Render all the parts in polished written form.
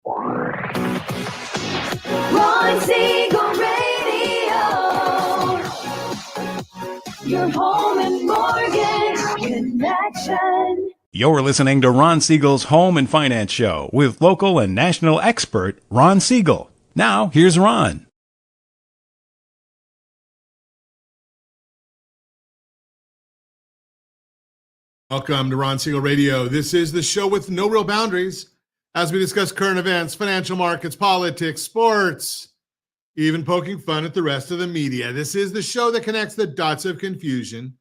Ron Siegel Radio, your home and mortgage connection. You're listening to Ron Siegel's Home and Finance Show with local and national expert Ron Siegel. Now, here's Ron. Welcome to Ron Siegel Radio. This is the show with no real boundaries as we discuss current events, financial markets, politics, sports, even poking fun at the rest of the media. This is the show that connects the dots of confusion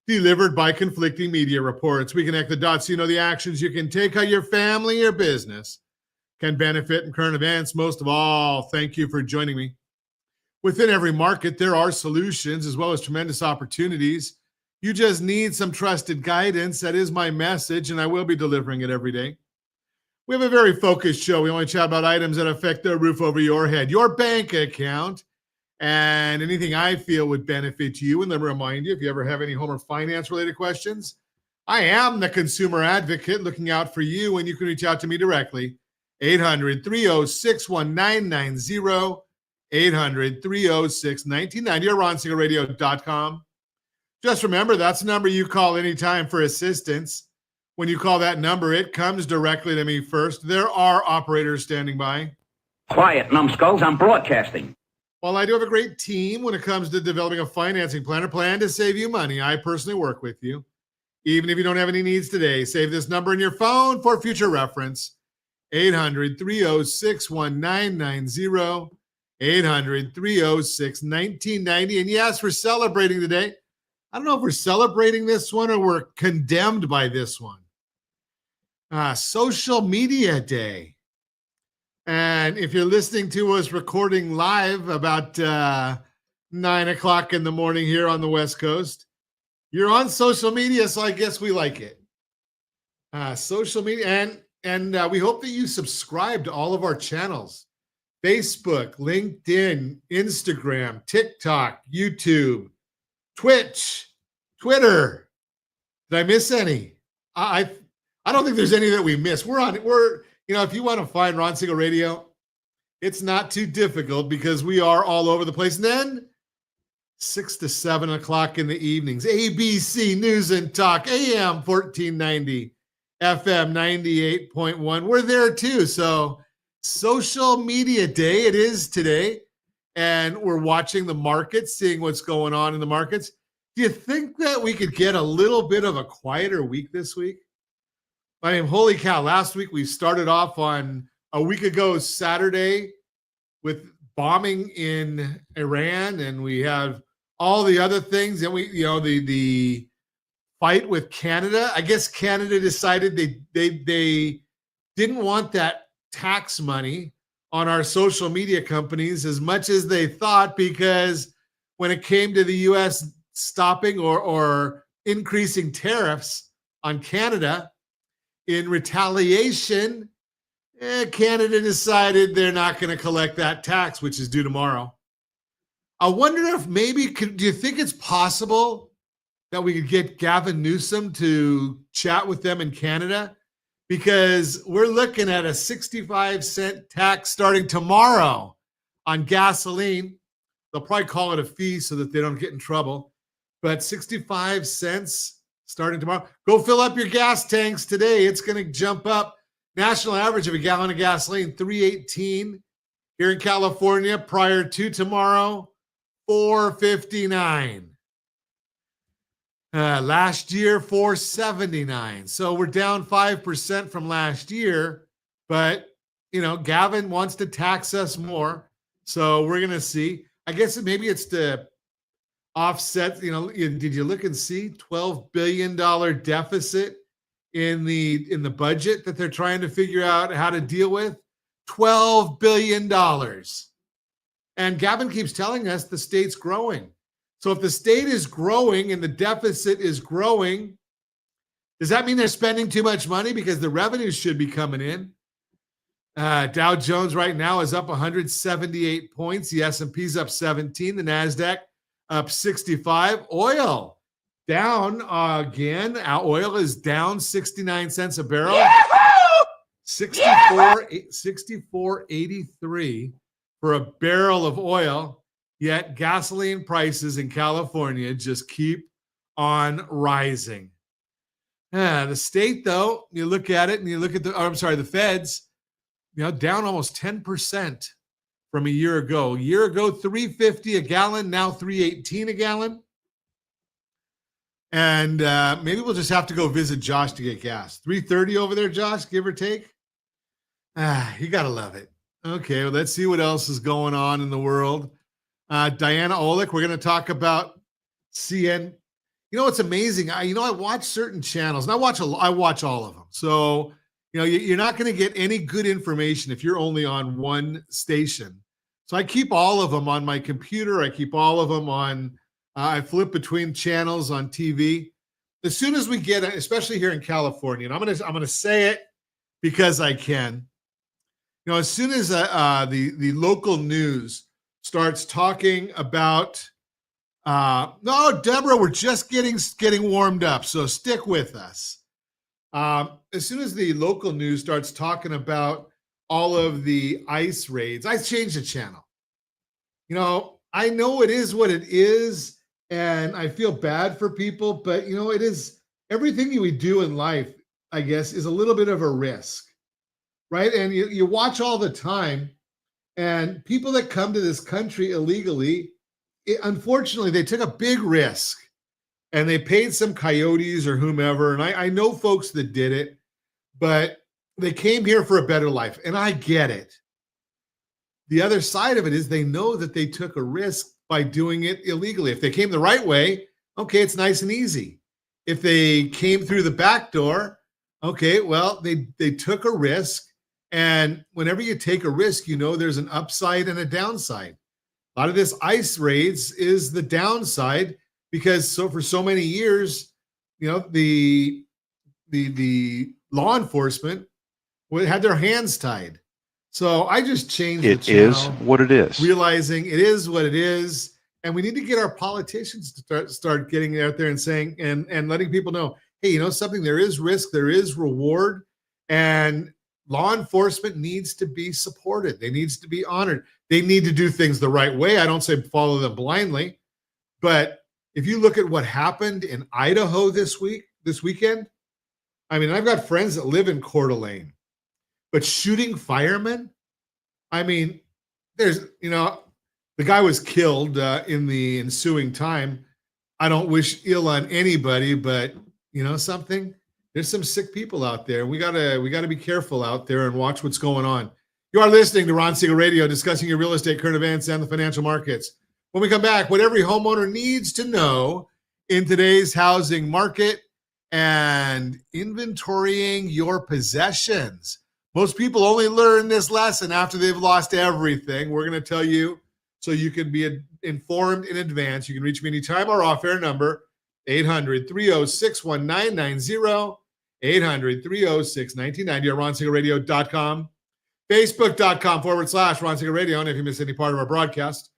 delivered by conflicting media reports. We connect the dots so you know the actions you can take, how your family or business can benefit in current events. Most of all, thank you for joining me. Within every market, there are solutions as well as tremendous opportunities. You just need some trusted guidance. That is my message, and I will be delivering it every day. We have a very focused show. We only chat about items that affect the roof over your head, your bank account, and anything I feel would benefit you. And then remind you, if you ever have any home or finance-related questions, I am the consumer advocate looking out for you, and you can reach out to me directly, 800-306-1990, 800-306-1990, or RonSiegelRadio.com. Just remember, that's the number you call anytime for assistance. When you call that number, it comes directly to me first. There are operators standing by. Quiet, numbskulls, I'm broadcasting. While I do have a great team when it comes to developing a financing plan or plan to save you money, I personally work with you. Even if you don't have any needs today, save this number in your phone for future reference. 800-306-1990, 800-306-1990. And yes, we're celebrating today. I don't know if we're celebrating this one or we're condemned by this one. Social Media Day. And if you're listening to us recording live about 9 o'clock in the morning here on the West Coast, you're on social media, so I guess we like it. Social media, and we hope that you subscribe to all of our channels. Facebook, LinkedIn, Instagram, TikTok, YouTube, Twitch, Twitter. Did I miss any? I don't think there's any that we missed. If you want to find Ron Siegel Radio, it's not too difficult because we are all over the place. And then 6 to 7 o'clock in the evenings, ABC News and Talk, AM 1490, FM 98.1. We're there too. So Social Media Day, it is today. And we're watching the markets, seeing what's going on in the markets. Do you think that we could get a little bit of a quieter week this week? I mean, holy cow, last week we started off on a week ago Saturday with bombing in Iran, and we have all the other things. And the fight with Canada. I guess Canada decided they didn't want that tax money on our social media companies as much as they thought, because when it came to the U.S. stopping or increasing tariffs on Canada in retaliation, Canada decided they're not going to collect that tax, which is due tomorrow. I wonder if do you think it's possible that we could get Gavin Newsom to chat with them in Canada? Because we're looking at a 65-cent tax starting tomorrow on gasoline. They'll probably call it a fee so that they don't get in trouble. But 65 cents starting tomorrow. Go fill up your gas tanks today. It's going to jump up. National average of a gallon of gasoline, $3.18. Here in California, prior to tomorrow, $4.59. Last year, $4.79. So we're down 5% from last year, but Gavin wants to tax us more. So we're going to see. I guess maybe it's to offset, did you look and see $12 billion deficit in the budget that they're trying to figure out how to deal with? $12 billion. And Gavin keeps telling us the state's growing. So if the state is growing and the deficit is growing, does that mean they're spending too much money? Because the revenues should be coming in. Dow Jones right now is up 178 points. The S&P's up 17. The NASDAQ up 65. Oil down again. Oil is down 69 cents a barrel. Yahoo! $64.83 for a barrel of oil, yet gasoline prices in California just keep on rising. The state, though, you look at it and you look at the feds, down almost 10% from a year ago. A year ago, $3.50 a gallon, now $3.18 a gallon. And maybe we'll just have to go visit Josh to get gas. $3.30 over there, Josh, give or take. You got to love it. Okay, well, let's see what else is going on in the world. Diana Olick, we're going to talk about CN. It's amazing. I watch certain channels, and I watch all of them. So, you're not going to get any good information if you're only on one station. So I keep all of them on my computer. I keep all of them on, I flip between channels on TV. As soon as we get, especially here in California, and I'm going to say it because I can, as soon as the local news starts talking about, no, Deborah, we're just getting warmed up, so stick with us. As soon as the local news starts talking about all of the ICE raids, I change the channel. I know it is what it is, and I feel bad for people, but it is everything we do in life, I guess, is a little bit of a risk, right? And you watch all the time, and people that come to this country illegally, unfortunately, they took a big risk. And they paid some coyotes or whomever. And I know folks that did it, but they came here for a better life. And I get it. The other side of it is they know that they took a risk by doing it illegally. If they came the right way, okay, it's nice and easy. If they came through the back door, okay, well, they took a risk. And whenever you take a risk, there's an upside and a downside. A lot of this ICE raids is the downside. Because for so many years, the law enforcement had their hands tied. So I just changed the channel. It is what it is. Realizing it is what it is. And we need to get our politicians to start getting out there and saying, and letting people know, hey, something, there is risk, there is reward, and law enforcement needs to be supported. They needs to be honored. They need to do things the right way. I don't say follow them blindly, but if you look at what happened in Idaho this weekend, I've got friends that live in Coeur d'Alene, but shooting firemen, there's, the guy was killed in the ensuing time. I don't wish ill on anybody, but something, there's some sick people out there. We gotta be careful out there and watch what's going on. You are listening to Ron Siegel Radio, discussing your real estate, current events, and the financial markets. When we come back, what every homeowner needs to know in today's housing market and inventorying your possessions. Most people only learn this lesson after they've lost everything. We're going to tell you so you can be informed in advance. You can reach me anytime. Our off-air number, 800-306-1990, 800-306-1990, or RonSiegelRadio.com, Facebook.com/Ron Siegel Radio. And if you miss any part of our broadcast,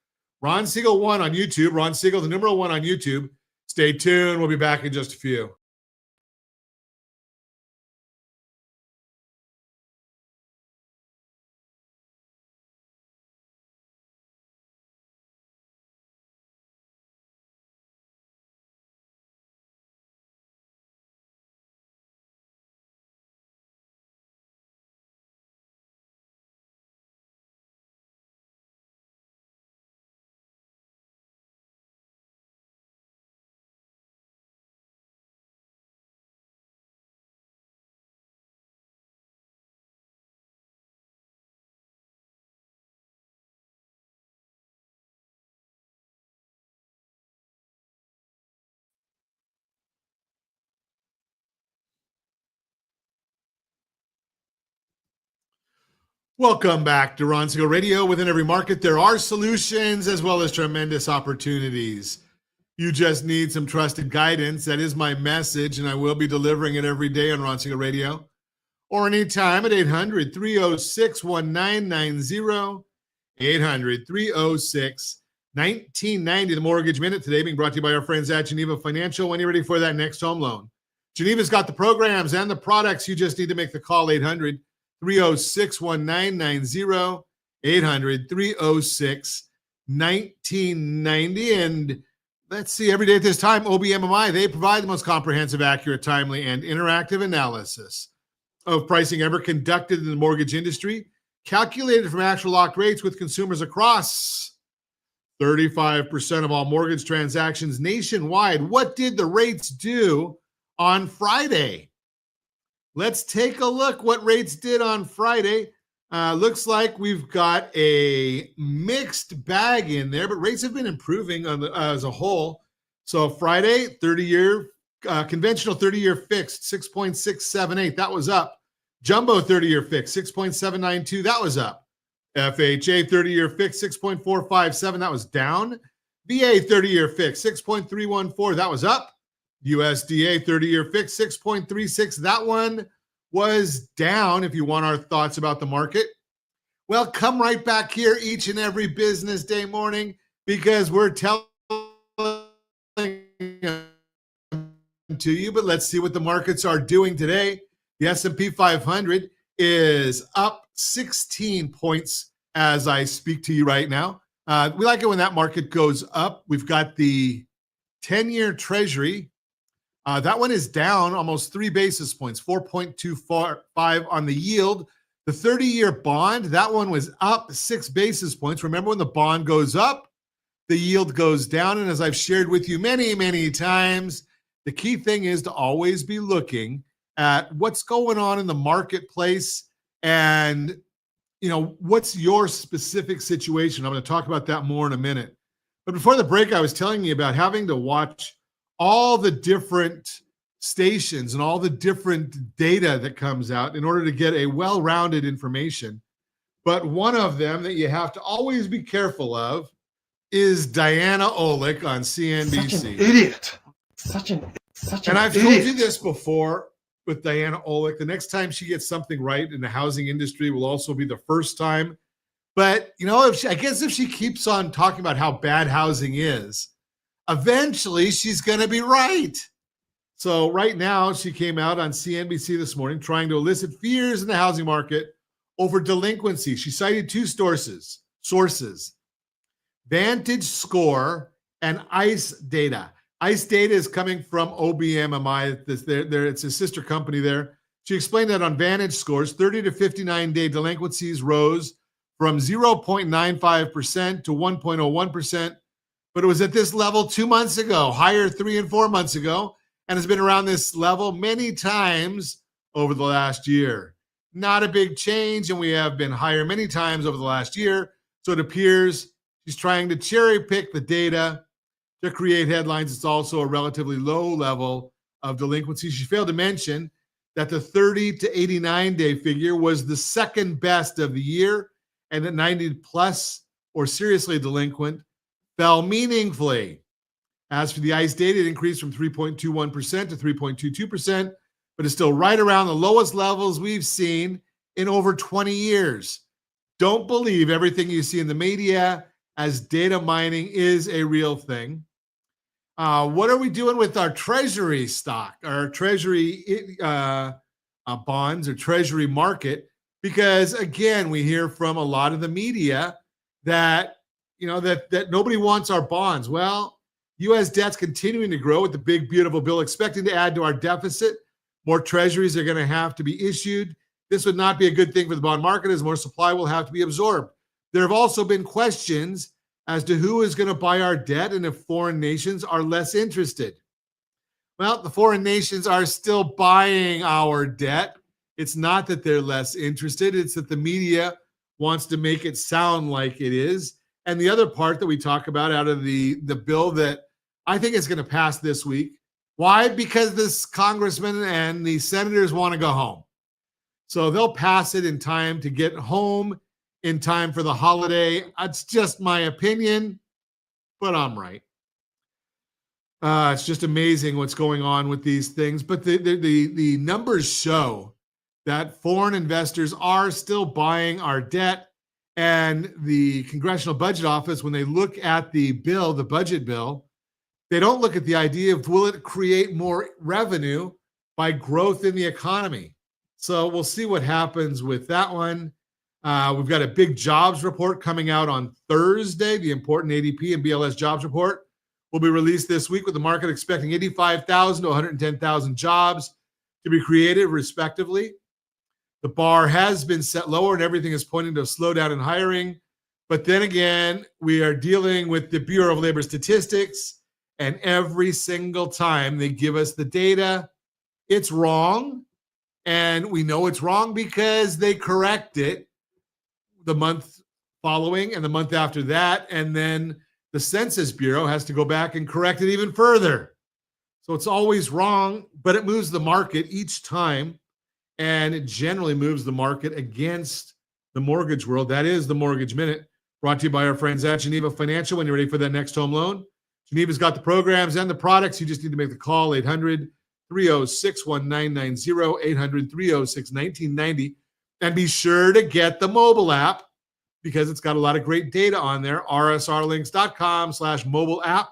Ron Siegel 1 on YouTube. Ron Siegel, the numeral 1 on YouTube. Stay tuned. We'll be back in just a few. Welcome back to Ron Siegel Radio. Within every market, there are solutions as well as tremendous opportunities. You just need some trusted guidance. That is my message, and I will be delivering it every day on Ron Siegel Radio or anytime at 800-306-1990, 800-306-1990. The Mortgage Minute today being brought to you by our friends at Geneva Financial. When you're ready for that next home loan, Geneva's got the programs and the products. You just need to make the call, 800 306-1990, 800-306-1990. And let's see, every day at this time, OBMMI, they provide the most comprehensive, accurate, timely, and interactive analysis of pricing ever conducted in the mortgage industry, calculated from actual locked rates with consumers across 35% of all mortgage transactions nationwide. What did the rates do on Friday? Let's take a look what rates did on Friday. Looks like we've got a mixed bag in there, but rates have been improving as a whole. So Friday, 30-year conventional 30-year fixed, 6.678. That was up. Jumbo 30-year fixed, 6.792. That was up. FHA 30-year fixed, 6.457. That was down. VA 30-year fixed, 6.314. That was up. USDA 30-year fixed, 6.36. That one was down. If you want our thoughts about the market, well, come right back here each and every business day morning, because we're telling to you. But let's see what the markets are doing today. The S&P 500 is up 16 points as I speak to you right now. We like it when that market goes up. We've got the 10-year Treasury. That one is down almost 3 basis points, 4.25 on the yield. The 30-year bond, that one was up 6 basis points. Remember, when the bond goes up, the yield goes down. And as I've shared with you many, many times, the key thing is to always be looking at what's going on in the marketplace and, what's your specific situation. I'm going to talk about that more in a minute. But before the break, I was telling you about having to watch all the different stations and all the different data that comes out in order to get a well-rounded information. But one of them that you have to always be careful of is Diana Olick on CNBC. Such an idiot. And I've told you this before with Diana Olick. The next time she gets something right in the housing industry will also be the first time. But, if she keeps on talking about how bad housing is, eventually she's going to be right. So right now she came out on CNBC this morning trying to elicit fears in the housing market over delinquency. She cited 2 sources, Vantage Score and ICE data. ICE data is coming from OBMMI. It's a sister company there. She explained that on Vantage Scores, 30 to 59-day delinquencies rose from 0.95% to 1.01%. But it was at this level 2 months ago, higher 3 and 4 months ago, and has been around this level many times over the last year. Not a big change, and we have been higher many times over the last year. So it appears she's trying to cherry pick the data to create headlines. It's also a relatively low level of delinquency. She failed to mention that the 30 to 89-day figure was the second best of the year, and that 90 plus or seriously delinquent fell meaningfully. As for the ICE data, it increased from 3.21% to 3.22%, but is still right around the lowest levels we've seen in over 20 years. Don't believe everything you see in the media, as data mining is a real thing. What are we doing with our treasury stock, our treasury bonds or treasury market? Because again, we hear from a lot of the media that that nobody wants our bonds. Well, U.S. debt's continuing to grow with the big, beautiful bill expecting to add to our deficit. More treasuries are going to have to be issued. This would not be a good thing for the bond market, as more supply will have to be absorbed. There have also been questions as to who is going to buy our debt and if foreign nations are less interested. Well, the foreign nations are still buying our debt. It's not that they're less interested. It's that the media wants to make it sound like it is. And the other part that we talk about out of the bill that I think is going to pass this week. Why? Because this congressman and the senators want to go home. So they'll pass it in time to get home in time for the holiday. It's just my opinion, but I'm right. It's just amazing what's going on with these things. But the numbers show that foreign investors are still buying our debt. And the Congressional Budget Office, when they look at the bill, the budget bill, they don't look at the idea of will it create more revenue by growth in the economy. So we'll see what happens with that one. We've got a big jobs report coming out on Thursday. The important ADP and BLS jobs report will be released this week, with the market expecting 85,000 to 110,000 jobs to be created, respectively. The bar has been set lower, and everything is pointing to a slowdown in hiring. But then again, we are dealing with the Bureau of Labor Statistics, and every single time they give us the data, it's wrong. And we know it's wrong because they correct it the month following and the month after that. And then the Census Bureau has to go back and correct it even further. So it's always wrong, but it moves the market each time. And it generally moves the market against the mortgage world. That is the Mortgage Minute, brought to you by our friends at Geneva Financial. When you're ready for that next home loan, Geneva's got the programs and the products. You just need to make the call, 800-306-1990, 800-306-1990. And be sure to get the mobile app because it's got a lot of great data on there. rsrlinks.com/mobile app.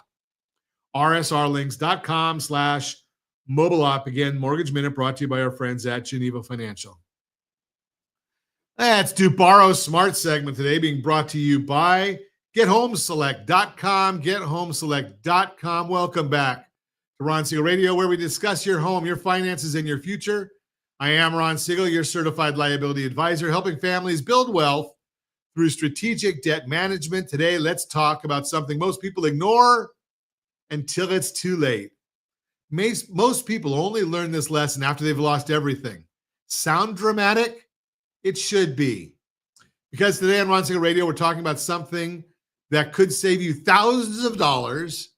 rsrlinks.com/mobile app. Again, Mortgage Minute brought to you by our friends at Geneva Financial. Let's do Borrow Smart segment today, being brought to you by GetHomeselect.com. GetHomeselect.com. Welcome back to Ron Siegel Radio, where we discuss your home, your finances, and your future. I am Ron Siegel, your certified liability advisor, helping families build wealth through strategic debt management. Today, let's talk about something most people ignore until it's too late. Most people only learn this lesson after they've lost everything. Sound dramatic? It should be. Because today on Ron Siegel Radio, we're talking about something that could save you thousands of dollars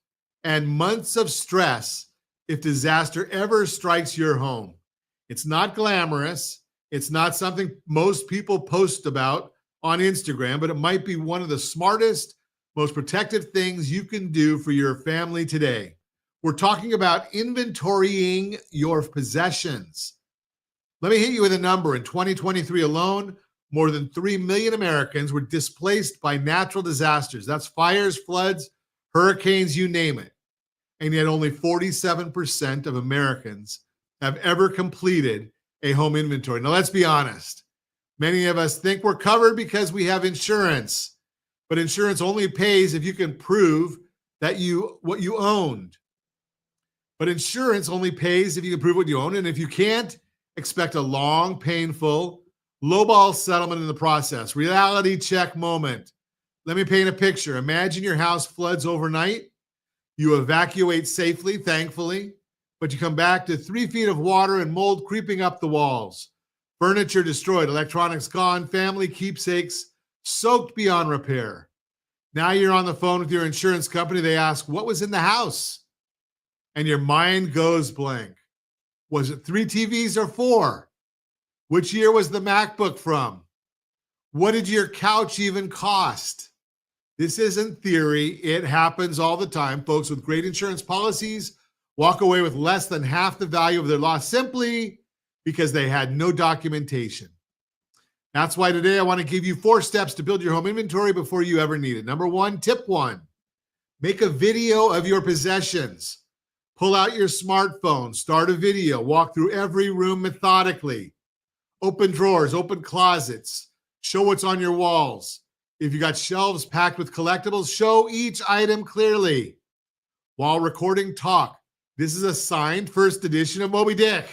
and months of stress if disaster ever strikes your home. It's not glamorous. It's not something most people post about on Instagram, but it might be one of the smartest, most protective things you can do for your family today. We're talking about inventorying your possessions. Let me hit you with a number. In 2023 alone, more than 3 million Americans were displaced by natural disasters. That's fires, floods, hurricanes, you name it. And yet only 47% of Americans have ever completed a home inventory. Now, let's be honest. Many of us think we're covered because we have insurance, but insurance only pays if you can prove that what you owned. But insurance only pays if you can prove what you own. And if you can't, expect a long, painful, lowball settlement in the process. Reality check moment. Let me paint a picture. Imagine your house floods overnight. You evacuate safely, thankfully, but you come back to 3 feet of water and mold creeping up the walls. Furniture destroyed, electronics gone, family keepsakes soaked beyond repair. Now you're on the phone with your insurance company. They ask, what was in the house? And your mind goes blank. Was it 3 TVs or 4? Which year was the MacBook from? What did your couch even cost? This isn't theory. It happens all the time. Folks with great insurance policies walk away with less than half the value of their loss simply because they had no documentation. That's why today I want to give you 4 steps to build your home inventory before you ever need it. Number 1, tip 1, make a video of your possessions. Pull out your smartphone, start a video, walk through every room methodically. Open drawers, open closets, show what's on your walls. If you got shelves packed with collectibles, show each item clearly. While recording, talk. This is a signed first edition of Moby Dick.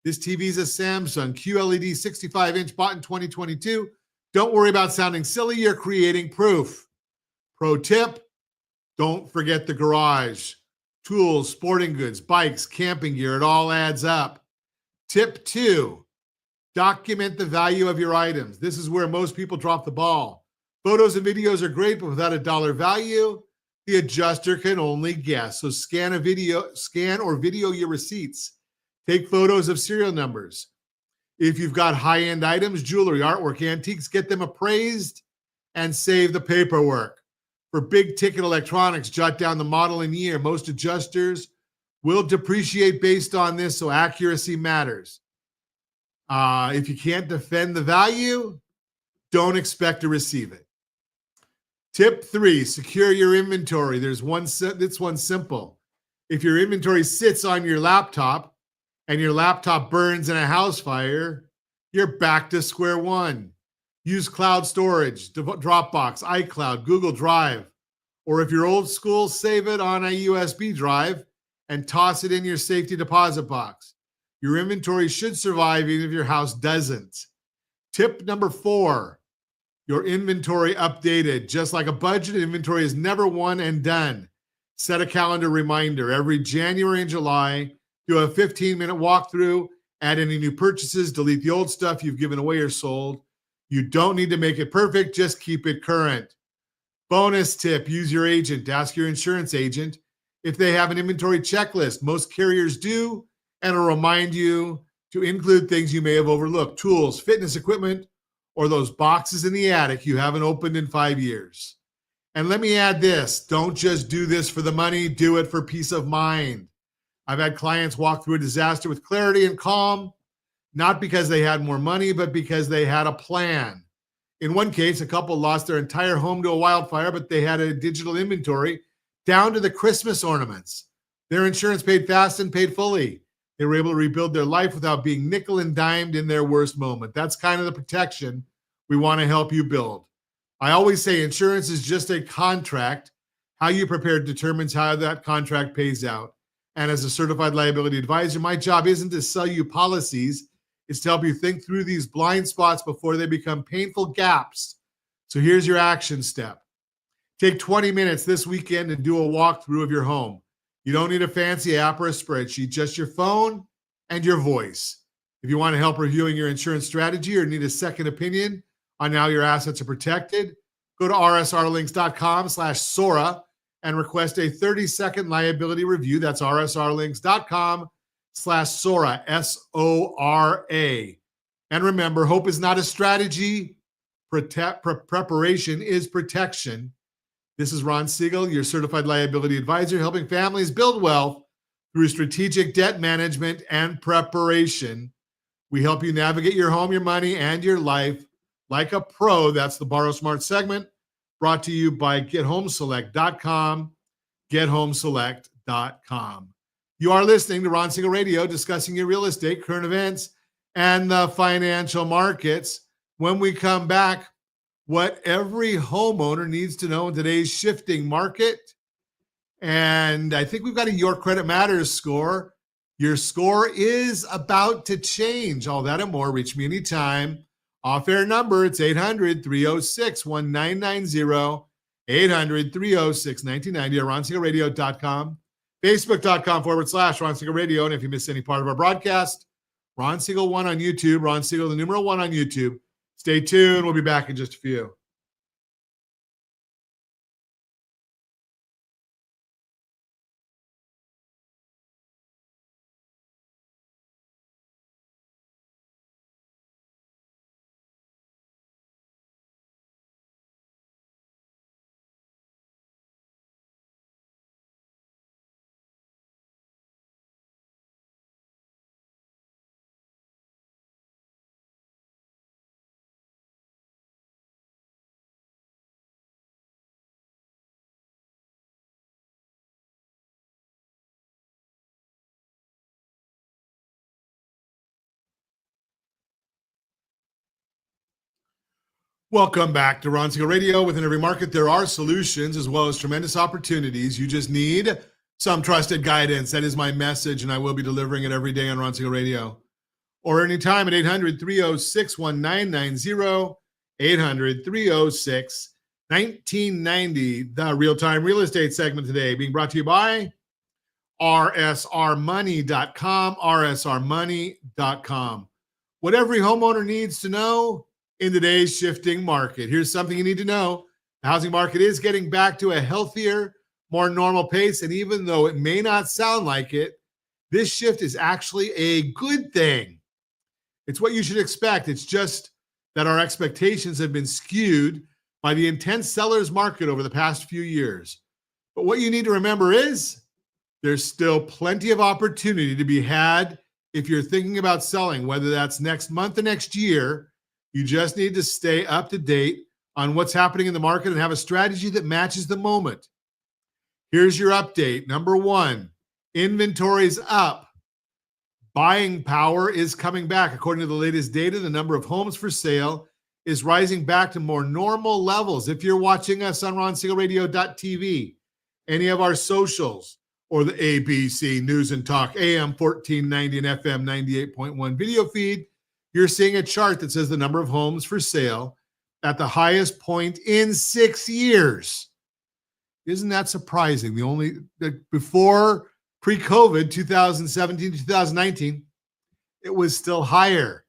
This TV is a Samsung QLED 65-inch bought in 2022. Don't worry about sounding silly. You're creating proof. Pro tip, don't forget the garage. Tools, sporting goods, bikes, camping gear, it all adds up. Tip 2, document the value of your items. This is where most people drop the ball. Photos and videos are great, but without a dollar value, the adjuster can only guess. So scan or video your receipts. Take photos of serial numbers. If you've got high-end items, jewelry, artwork, antiques, get them appraised and save the paperwork. For big-ticket electronics, jot down the model and year. Most adjusters will depreciate based on this, so accuracy matters. If you can't defend the value, don't expect to receive it. Tip 3, secure your inventory. It's one simple. If your inventory sits on your laptop and your laptop burns in a house fire, you're back to square one. Use cloud storage, Dropbox, iCloud, Google Drive, or if you're old school, save it on a USB drive and toss it in your safety deposit box. Your inventory should survive even if your house doesn't. Tip number 4, your inventory updated. Just like a budget, inventory is never one and done. Set a calendar reminder every January and July. Do a 15-minute walkthrough, add any new purchases, delete the old stuff you've given away or sold. You don't need to make it perfect, just keep it current. Bonus tip, use your agent. Ask your insurance agent if they have an inventory checklist. Most carriers do, and it'll remind you to include things you may have overlooked, tools, fitness equipment, or those boxes in the attic you haven't opened in 5 years. And let me add this, don't just do this for the money, do it for peace of mind. I've had clients walk through a disaster with clarity and calm, not because they had more money, but because they had a plan. In one case, a couple lost their entire home to a wildfire, but they had a digital inventory down to the Christmas ornaments. Their insurance paid fast and paid fully. They were able to rebuild their life without being nickel and dimed in their worst moment. That's kind of the protection we want to help you build. I always say insurance is just a contract. How you prepare determines how that contract pays out. And as a certified liability advisor, my job isn't to sell you policies. It's to help you think through these blind spots before they become painful gaps. So here's your action step. Take 20 minutes this weekend and do a walkthrough of your home. You don't need a fancy app or a spreadsheet, just your phone and your voice. If you want to help reviewing your insurance strategy or need a second opinion on how your assets are protected, go to rsrlinks.com/Sora and request a 30-second liability review. That's rsrlinks.com/Sora, S-O-R-A. And remember, hope is not a strategy. Preparation is protection. This is Ron Siegel, your certified liability advisor, helping families build wealth through strategic debt management and preparation. We help you navigate your home, your money, and your life like a pro. That's the Borrow Smart segment, brought to you by GetHomeSelect.com, GetHomeSelect.com. You are listening to Ron Siegel Radio, discussing your real estate, current events, and the financial markets. When we come back, what every homeowner needs to know in today's shifting market. And I think we've got a Your Credit Matters score. Your score is about to change. All that and more. Reach me anytime. Off-air number, it's 800-306-1990, 800-306-1990, or RonSiegelRadio.com, Facebook.com/Ron Siegel Radio. And if you miss any part of our broadcast, Ron Siegel 1 on YouTube, Ron Siegel, the numeral 1 on YouTube. Stay tuned. We'll be back in just a few. Welcome back to Ron Siegel Radio. Within every market, there are solutions as well as tremendous opportunities. You just need some trusted guidance. That is my message, and I will be delivering it every day on Ron Siegel Radio. Or anytime at 800-306-1990, 800-306-1990. The real-time real estate segment today being brought to you by rsrmoney.com, rsrmoney.com. What every homeowner needs to know in today's shifting market. Here's something you need to know. The housing market is getting back to a healthier, more normal pace. And even though it may not sound like it, this shift is actually a good thing. It's what you should expect. It's just that our expectations have been skewed by the intense seller's market over the past few years. But what you need to remember is there's still plenty of opportunity to be had if you're thinking about selling, whether that's next month or next year. You just need to stay up to date on what's happening in the market and have a strategy that matches the moment. Here's your update. Number 1, inventory's up. Buying power is coming back. According to the latest data, the number of homes for sale is rising back to more normal levels. If you're watching us on RonSiegelRadio.tv, any of our socials, or the ABC News and Talk AM 1490 and FM 98.1 video feed, you're seeing a chart that says the number of homes for sale at the highest point in 6 years. Isn't that surprising? Before pre-COVID, 2017 to 2019, it was still higher.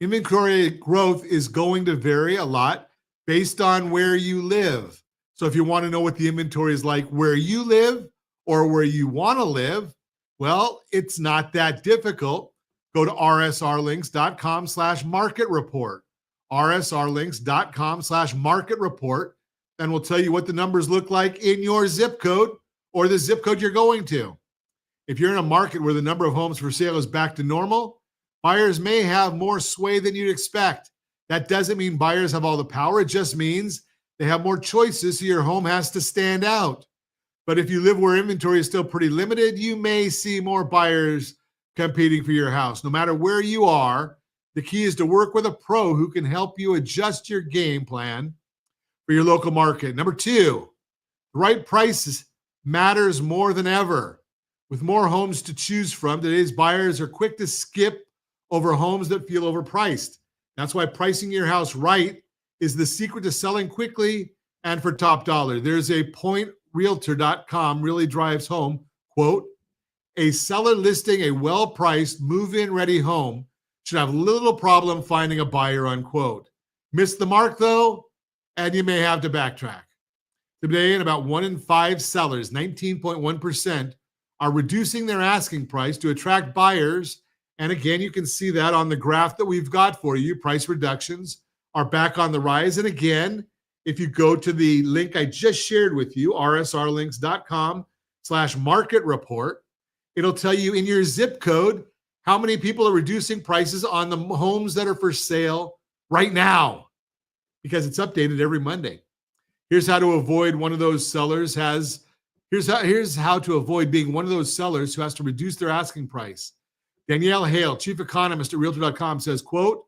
Inventory growth is going to vary a lot based on where you live. So if you want to know what the inventory is like where you live or where you want to live, well, it's not that difficult. Go to rsrlinks.com/market report, rsrlinks.com/market report, and we'll tell you what the numbers look like in your zip code or the zip code you're going to. If you're in a market where the number of homes for sale is back to normal, buyers may have more sway than you'd expect. That doesn't mean buyers have all the power. It just means they have more choices, so your home has to stand out. But if you live where inventory is still pretty limited, you may see more buyers competing for your house. No matter where you are, the key is to work with a pro who can help you adjust your game plan for your local market. Number two, the right price matters more than ever. With more homes to choose from, today's buyers are quick to skip over homes that feel overpriced. That's why pricing your house right is the secret to selling quickly and for top dollar. There's a point realtor.com really drives home, quote, a seller listing a well-priced move-in ready home should have little problem finding a buyer, unquote. Miss the mark though, and you may have to backtrack. Today, about 1 in 5 sellers, 19.1%, are reducing their asking price to attract buyers. And again, you can see that on the graph that we've got for you. Price reductions are back on the rise. And again, if you go to the link I just shared with you, rsrlinks.com/market report, it'll tell you in your zip code how many people are reducing prices on the homes that are for sale right now, because it's updated every Monday. Here's how to avoid one of those sellers here's how to avoid being one of those sellers who has to reduce their asking price. Danielle Hale, chief economist at Realtor.com, says, quote,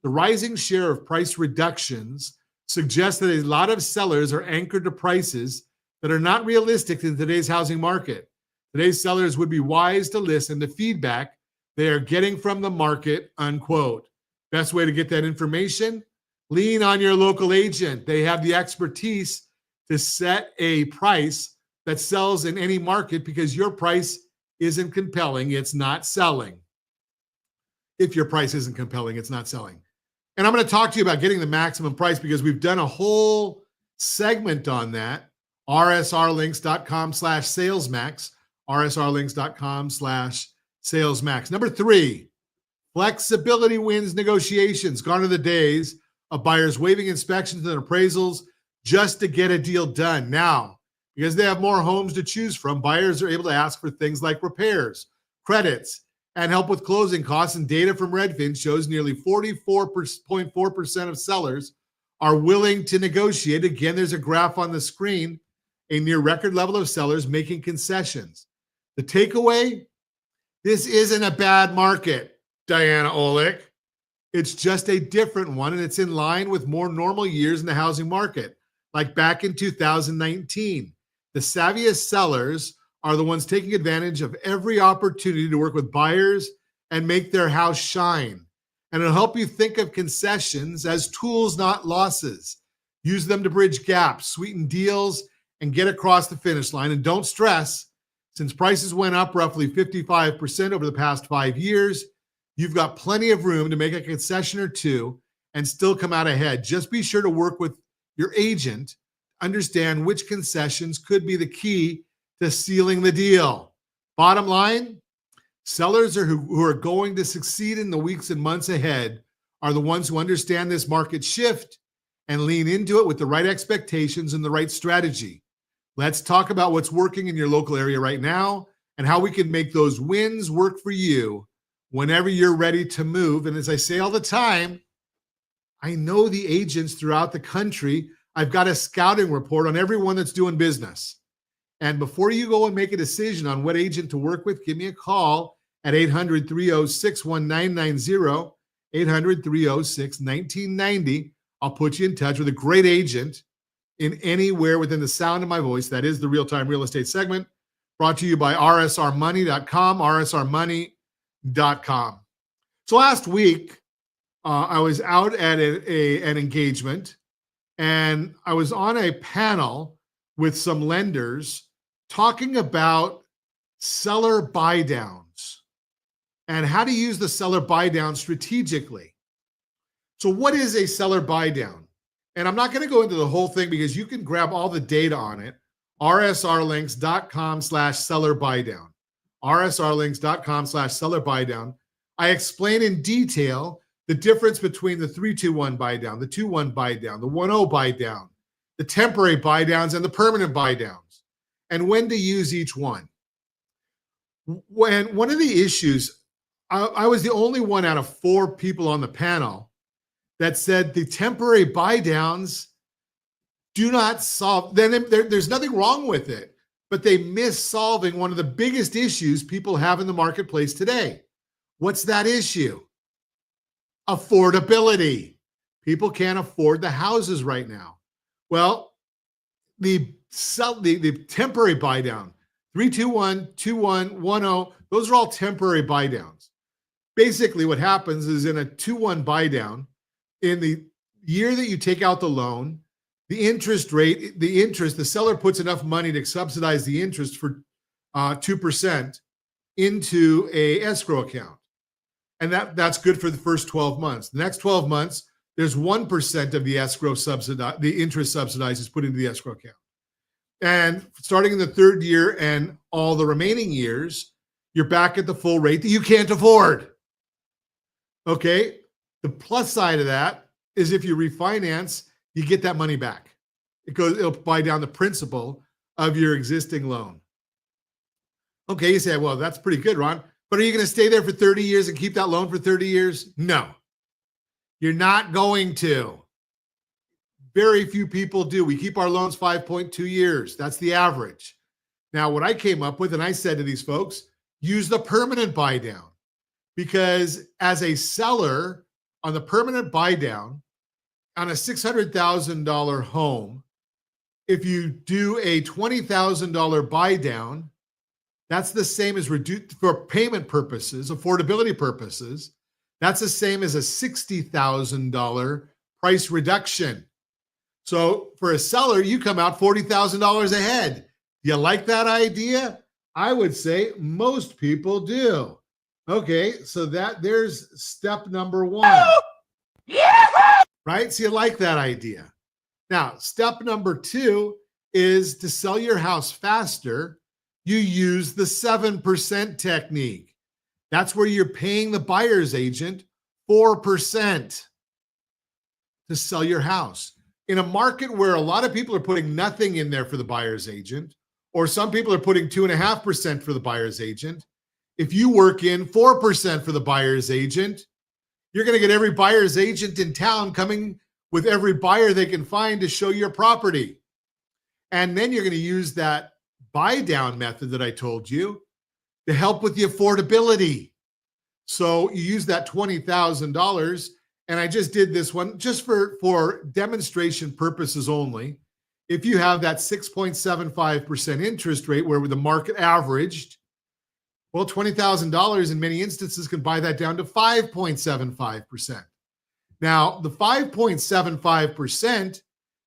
the rising share of price reductions suggests that a lot of sellers are anchored to prices that are not realistic in today's housing market. Today's sellers would be wise to listen to feedback they are getting from the market, unquote. Best way to get that information? Lean on your local agent. They have the expertise to set a price that sells in any market, because your price isn't compelling, it's not selling. If your price isn't compelling, it's not selling. And I'm going to talk to you about getting the maximum price, because we've done a whole segment on that. rsrlinks.com/salesmax, rsrlinks.com/salesmax. Number 3, flexibility wins negotiations. Gone are the days of buyers waiving inspections and appraisals just to get a deal done. Now, because they have more homes to choose from, buyers are able to ask for things like repairs, credits, and help with closing costs. And data from Redfin shows nearly 44.4% of sellers are willing to negotiate. Again, there's a graph on the screen, a near record level of sellers making concessions. The takeaway, this isn't a bad market, Diana Olick. It's just a different one, and it's in line with more normal years in the housing market, like back in 2019. The savviest sellers are the ones taking advantage of every opportunity to work with buyers and make their house shine. And it'll help you think of concessions as tools, not losses. Use them to bridge gaps, sweeten deals, and get across the finish line. And don't stress, since prices went up roughly 55% over the past 5 years, you've got plenty of room to make a concession or two and still come out ahead. Just be sure to work with your agent, understand which concessions could be the key to sealing the deal. Bottom line, sellers who are going to succeed in the weeks and months ahead are the ones who understand this market shift and lean into it with the right expectations and the right strategy. Let's talk about what's working in your local area right now and how we can make those wins work for you whenever you're ready to move. And as I say all the time, I know the agents throughout the country. I've got a scouting report on everyone that's doing business. And before you go and make a decision on what agent to work with, give me a call at 800-306-1990, 800-306-1990. I'll put you in touch with a great agent in anywhere within the sound of my voice. That is the Real-Time Real Estate segment, brought to you by rsrmoney.com, rsrmoney.com. So last week, I was out at an engagement, and I was on a panel with some lenders talking about seller buy downs and how to use the seller buy down strategically. So what is a seller buy down? And I'm not going to go into the whole thing because you can grab all the data on it. rsrlinks.com/seller buy down. rsrlinks.com/seller buy down. I explain in detail the difference between the 3-2-1 buy down, the 2-1 buy down, the 1-0 buy down, the temporary buy downs, and the permanent buy downs, and when to use each one. When one of the issues, I was the only one out of 4 people on the panel that said the temporary buy downs do not solve, there's nothing wrong with it, but they miss solving one of the biggest issues people have in the marketplace today. What's that issue? Affordability. People can't afford the houses right now. Well, the temporary buy down, 3-2-1, 2-1, 1-0, those are all temporary buy downs. Basically, what happens is in a 2-1 buy down, in the year that you take out the loan, the seller puts enough money to subsidize the interest for 2% into a escrow account. And that's good for the first 12 months. The next 12 months, there's 1% of the escrow the interest subsidized is put into the escrow account. And starting in the 3rd year and all the remaining years, you're back at the full rate that you can't afford. Okay? The plus side of that is if you refinance, you get that money back. It'll buy down the principal of your existing loan. Okay, you say, well, that's pretty good, Ron. But are you going to stay there for 30 years and keep that loan for 30 years? No, you're not going to. Very few people do. We keep our loans 5.2 years. That's the average. Now, what I came up with, and I said to these folks, use the permanent buy down. Because as a seller on the permanent buy down, on a $600,000 home, if you do a $20,000 buy down, that's the same as reduced for payment purposes, affordability purposes. That's the same as a $60,000 price reduction. So for a seller, you come out $40,000 ahead. Do you like that idea? I would say most people do. Okay, so there's step number 1. Right? So you like that idea. Now, step number 2 is to sell your house faster. You use the 7% technique. That's where you're paying the buyer's agent 4% to sell your house. In a market where a lot of people are putting nothing in there for the buyer's agent, or some people are putting 2.5% for the buyer's agent, if you work in 4% for the buyer's agent, you're going to get every buyer's agent in town coming with every buyer they can find to show your property. And then you're going to use that buy down method that I told you to help with the affordability. So you use that $20,000, and I just did this one just for demonstration purposes only. If you have that 6.75% interest rate where the market averaged, well, $20,000 in many instances can buy that down to 5.75%. Now, the 5.75%,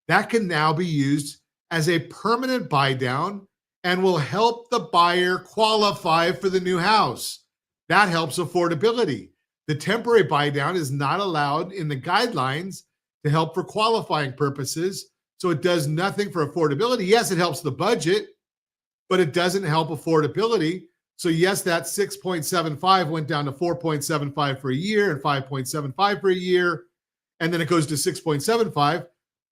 that can now be used as a permanent buy down and will help the buyer qualify for the new house. That helps affordability. The temporary buy down is not allowed in the guidelines to help for qualifying purposes. So it does nothing for affordability. Yes, it helps the budget, but it doesn't help affordability. So yes, that 6.75 went down to 4.75 for a year and 5.75 for a year. And then it goes to 6.75,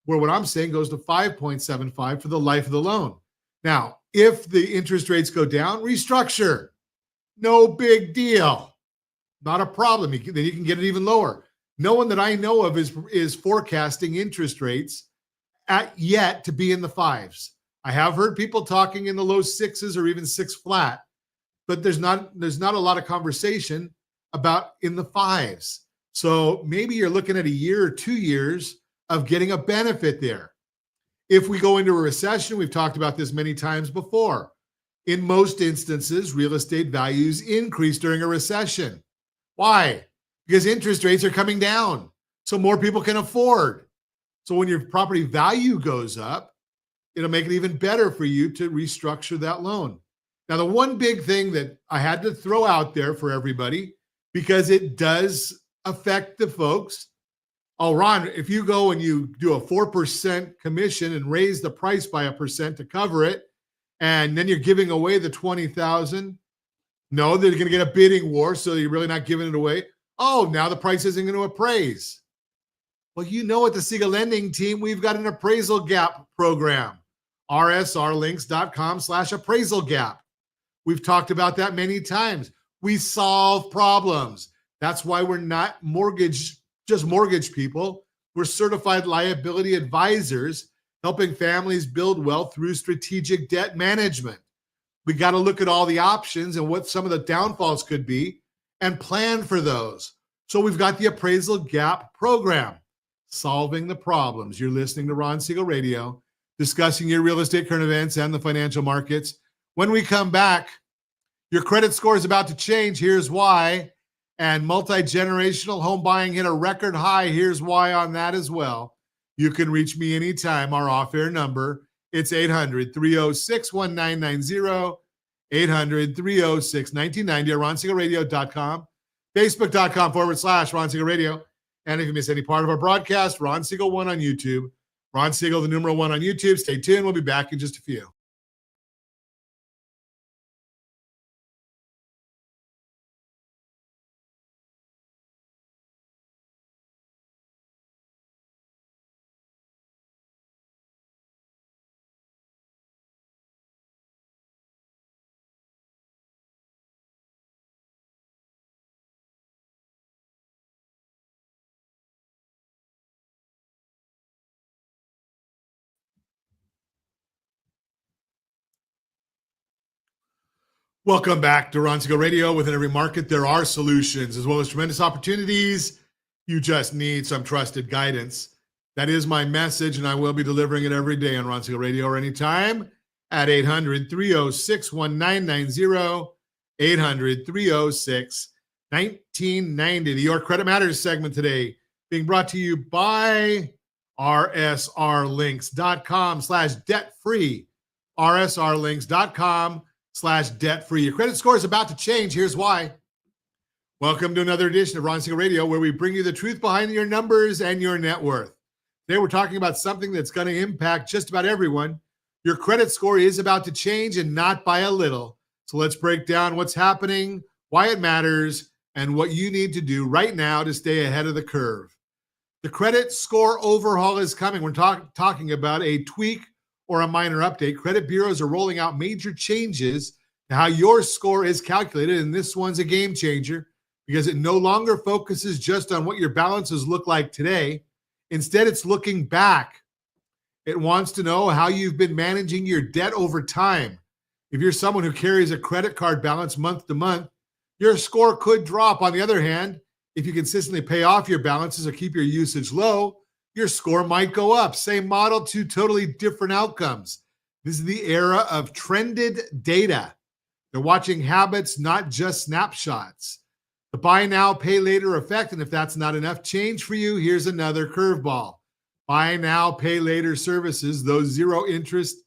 where what I'm saying goes to 5.75 for the life of the loan. Now, if the interest rates go down, restructure. No big deal. Not a problem. Then you can get it even lower. No one that I know of is forecasting interest rates yet to be in the 5s. I have heard people talking in the low 6s or even 6 flat, but there's not a lot of conversation about in the fives. So maybe you're looking at a year or 2 years of getting a benefit there. If we go into a recession, we've talked about this many times before. In most instances, real estate values increase during a recession. Why? Because interest rates are coming down, so more people can afford. So when your property value goes up, it'll make it even better for you to restructure that loan. Now, the one big thing that I had to throw out there for everybody, because it does affect the folks. Oh, Ron, if you go and you do a 4% commission and raise the price by 1% to cover it, and then you're giving away the $20,000, no, they're going to get a bidding war, so you're really not giving it away. Oh, now the price isn't going to appraise. Well, you know, at the Siegel Lending Team, we've got an appraisal gap program, rsrlinks.com/appraisal gap. We've talked about that many times. We solve problems. That's why we're not just mortgage people. We're certified liability advisors, helping families build wealth through strategic debt management. We got to look at all the options and what some of the downfalls could be and plan for those. So we've got the appraisal gap program, solving the problems. You're listening to Ron Siegel Radio, discussing your real estate current events and the financial markets. When we come back, your credit score is about to change. Here's why. And multi-generational home buying hit a record high. Here's why on that as well. You can reach me anytime. Our off-air number, it's 800-306-1990, 800-306-1990, or RonSiegelRadio.com, Facebook.com/Ron Siegel Radio. And if you miss any part of our broadcast, Ron Siegel 1 on YouTube. Ron Siegel, the numeral 1 on YouTube. Stay tuned. We'll be back in just a few. Welcome back to Ron Siegel Radio. Within every market, there are solutions as well as tremendous opportunities. You just need some trusted guidance. That is my message, and I will be delivering it every day on Ron Siegel Radio or anytime at 800-306-1990, 800-306-1990. The Your Credit Matters segment today being brought to you by rsrlinks.com/debt-free, rsrlinks.com/debt-free. Your credit score is about to change. Here's why. Welcome to another edition of Ron Siegel Radio, where we bring you the truth behind your numbers and your net worth. Today, we're talking about something that's going to impact just about everyone. Your credit score is about to change, and not by a little. So let's break down what's happening, why it matters, and what you need to do right now to stay ahead of the curve. The credit score overhaul is coming. We're talking about a tweak or a minor update. Credit bureaus are rolling out major changes to how your score is calculated, and this one's a game changer because it no longer focuses just on what your balances look like today. Instead, it's looking back. It wants to know how you've been managing your debt over time. If you're someone who carries a credit card balance month to month, your score could drop. On the other hand, if you consistently pay off your balances or keep your usage low, your score might go up. Same model, two totally different outcomes. This is the era of trended data. They're watching habits, not just snapshots. The buy now, pay later effect, and if that's not enough change for you, here's another curveball. Buy now, pay later services, those zero interest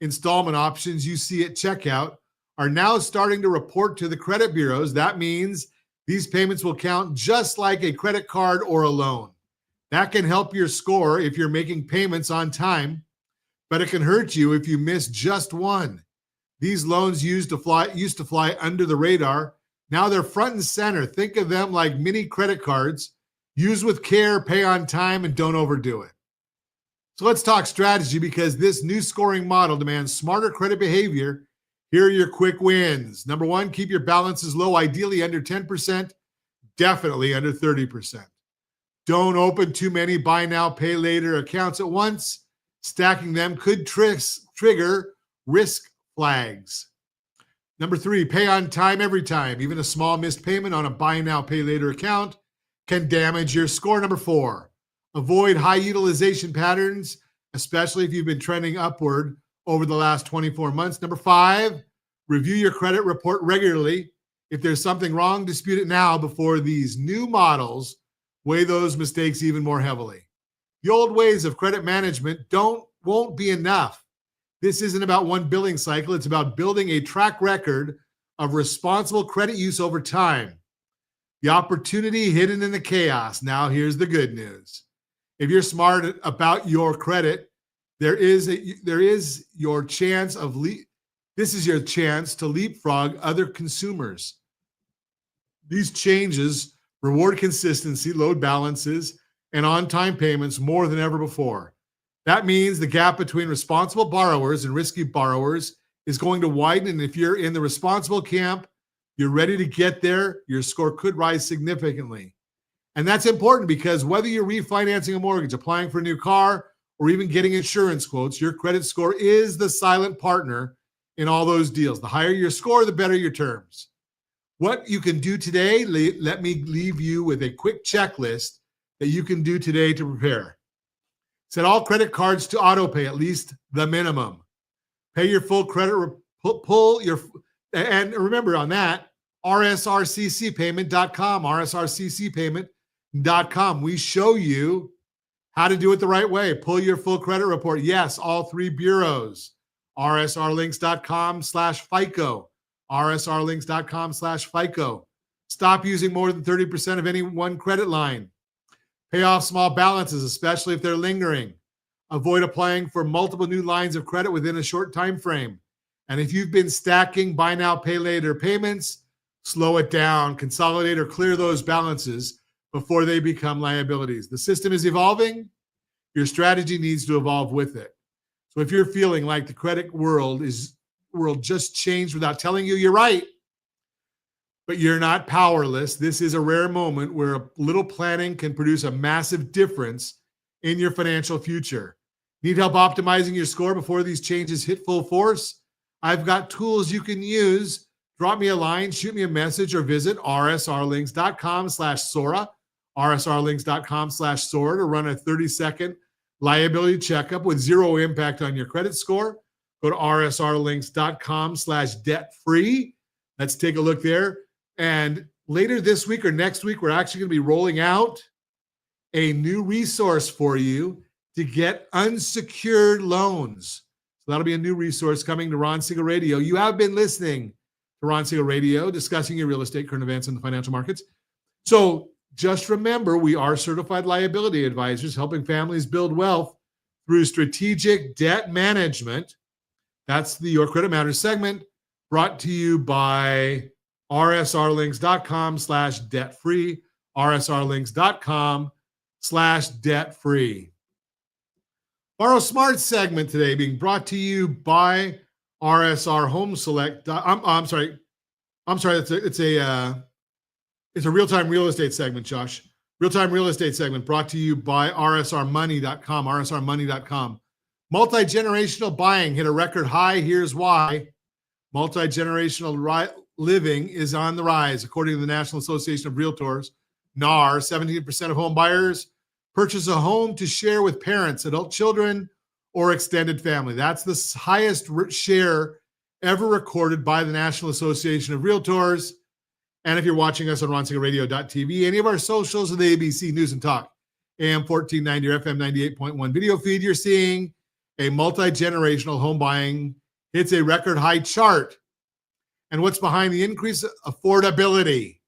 installment options you see at checkout, are now starting to report to the credit bureaus. That means these payments will count just like a credit card or a loan. That can help your score if you're making payments on time, but it can hurt you if you miss just one. These loans used to fly under the radar. Now they're front and center. Think of them like mini credit cards. Use with care, pay on time, and don't overdo it. So let's talk strategy, because this new scoring model demands smarter credit behavior. Here are your quick wins. Number one, keep your balances low, ideally under 10%, definitely under 30%. Don't open too many buy now, pay later accounts at once. Stacking them could trigger risk flags. Number 3, pay on time every time. Even a small missed payment on a buy now, pay later account can damage your score. Number 4, avoid high utilization patterns, especially if you've been trending upward over the last 24 months. Number 5, review your credit report regularly. If there's something wrong, dispute it now before these new models weigh those mistakes even more heavily. The old ways of credit management won't be enough. This isn't about one billing cycle. It's about building a track record of responsible credit use over time. The opportunity hidden in the chaos. Now, here's the good news. If you're smart about your credit, this is your chance to leapfrog other consumers. These changes reward consistency, low balances, and on-time payments more than ever before. That means the gap between responsible borrowers and risky borrowers is going to widen. And if you're in the responsible camp, you're ready to get there, your score could rise significantly. And that's important because whether you're refinancing a mortgage, applying for a new car, or even getting insurance quotes, your credit score is the silent partner in all those deals. The higher your score, the better your terms. What you can do today, let me leave you with a quick checklist that you can do today to prepare. Set all credit cards to auto pay, at least the minimum. Pay your full credit, and remember on that, rsrccpayment.com, rsrccpayment.com. We show you how to do it the right way. Pull your full credit report. Yes, all 3 bureaus. rsrlinks.com/FICO, rsrlinks.com/FICO. Stop using more than 30% of any one credit line. Pay off small balances, especially if they're lingering. Avoid applying for multiple new lines of credit within a short time frame. And if you've been stacking buy now, pay later payments, slow it down, consolidate or clear those balances before they become liabilities. The system is evolving. Your strategy needs to evolve with it. So if you're feeling like the credit world just changed without telling you you're right, but you're not powerless, this is a rare moment where a little planning can produce a massive difference in your financial future. Need help optimizing your score before these changes hit full force? I've got tools you can use. Drop me a line, shoot me a message, or visit rsrlinks.com/Sora, rsrlinks.com/Sora to run a 30-second liability checkup with zero impact on your credit score. Go to rsrlinks.com/debt-free. Let's take a look there. And later this week or next week, we're actually going to be rolling out a new resource for you to get unsecured loans. So that'll be a new resource coming to Ron Siegel Radio. You have been listening to Ron Siegel Radio, discussing your real estate, current events, and the financial markets. So just remember, we are certified liability advisors, helping families build wealth through strategic debt management. That's the Your Credit Matters segment, brought to you by rsrlinks.com/debt-free, rsrlinks.com/debt-free. Borrow Smart segment today being brought to you by RSR Home Select. I'm sorry. It's a real-time real estate segment, Josh. Real-time real estate segment brought to you by rsrmoney.com, rsrmoney.com. Multi-generational buying hit a record high. Here's why. Multi-generational living is on the rise. According to the National Association of Realtors, NAR, 17% of home buyers purchase a home to share with parents, adult children, or extended family. That's the highest share ever recorded by the National Association of Realtors. And if you're watching us on ronsiegelradio.tv, any of our socials, or the ABC News and Talk, AM 1490 or FM 98.1 video feed, you're seeing a multi-generational home buying hits a record high chart. And what's behind the increase? Affordability.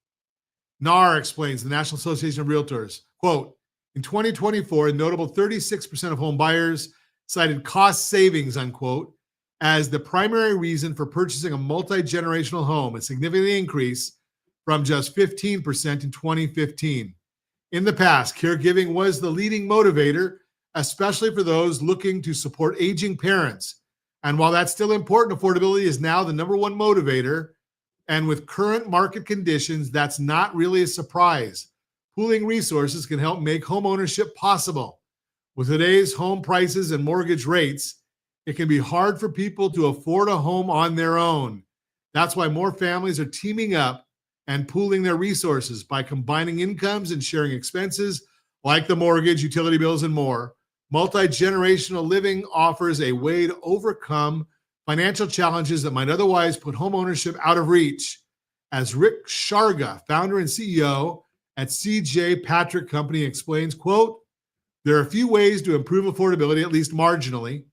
NAR explains, the National Association of Realtors, quote, in 2024, a notable 36% of home buyers cited cost savings, unquote, as the primary reason for purchasing a multi-generational home, a significant increase from just 15% in 2015. In the past, caregiving was the leading motivator, especially for those looking to support aging parents. And while that's still important, affordability is now the number one motivator. And with current market conditions, that's not really a surprise. Pooling resources can help make home ownership possible. With today's home prices and mortgage rates, it can be hard for people to afford a home on their own. That's why more families are teaming up and pooling their resources by combining incomes and sharing expenses like the mortgage, utility bills, and more. Multi-generational living offers a way to overcome financial challenges that might otherwise put homeownership out of reach. As Rick Sharga, founder and CEO at CJ Patrick Company, explains, quote, there are a few ways to improve affordability, at least marginally.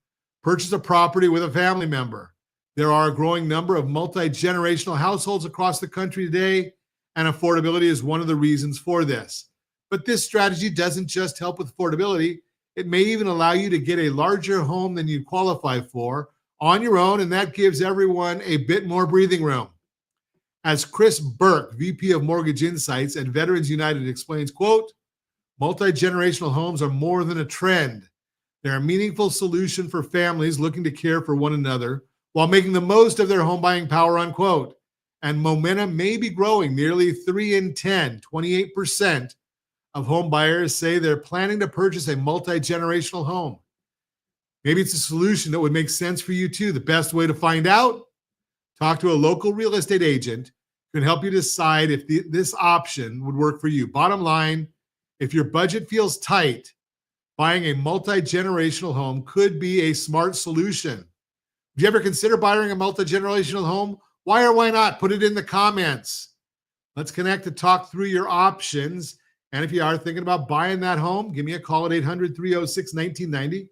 Purchase a property with a family member. There are a growing number of multi-generational households across the country today, and affordability is one of the reasons for this. But this strategy doesn't just help with affordability. It may even allow you to get a larger home than you qualify for on your own, and that gives everyone a bit more breathing room. As Chris Burke, VP of Mortgage Insights at Veterans United, explains, quote, multi-generational homes are more than a trend. They're a meaningful solution for families looking to care for one another while making the most of their home buying power, unquote. And momentum may be growing. Nearly 3 in 10, 28% of home buyers say they're planning to purchase a multi-generational home. Maybe it's a solution that would make sense for you too. The best way to find out, talk to a local real estate agent who can help you decide if this option would work for you. Bottom line, if your budget feels tight, buying a multi-generational home could be a smart solution. Did you ever consider buying a multi-generational home? Why or why not? Put it in the comments. Let's connect to talk through your options. And if you are thinking about buying that home, give me a call at 800-306-1990.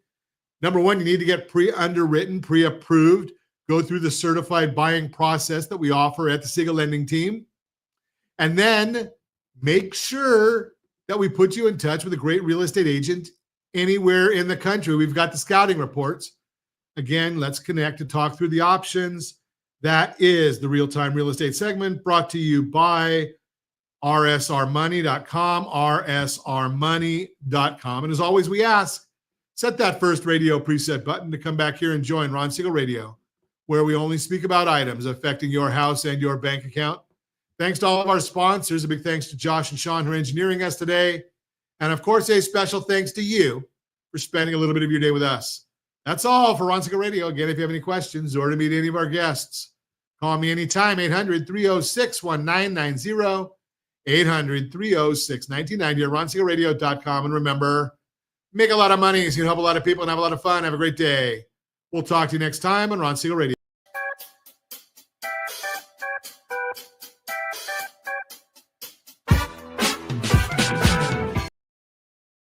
Number one, you need to get pre-underwritten, pre-approved, go through the certified buying process that we offer at the Siegel lending team. And then make sure that we put you in touch with a great real estate agent anywhere in the country. We've got the scouting reports. Again, let's connect to talk through the options. That is the Real-Time Real Estate segment brought to you by rsrmoney.com, rsrmoney.com. And as always, we ask, set that first radio preset button to come back here and join Ron Siegel Radio, where we only speak about items affecting your house and your bank account. Thanks to all of our sponsors. A big thanks to Josh and Sean who are engineering us today. And of course, a special thanks to you for spending a little bit of your day with us. That's all for Ron Siegel Radio. Again, if you have any questions or to meet any of our guests, call me anytime, 800-306-1990, 800-306-1990 at ronsiegelradio.com. And remember, make a lot of money so you can help a lot of people and have a lot of fun. Have a great day. We'll talk to you next time on Ron Siegel Radio.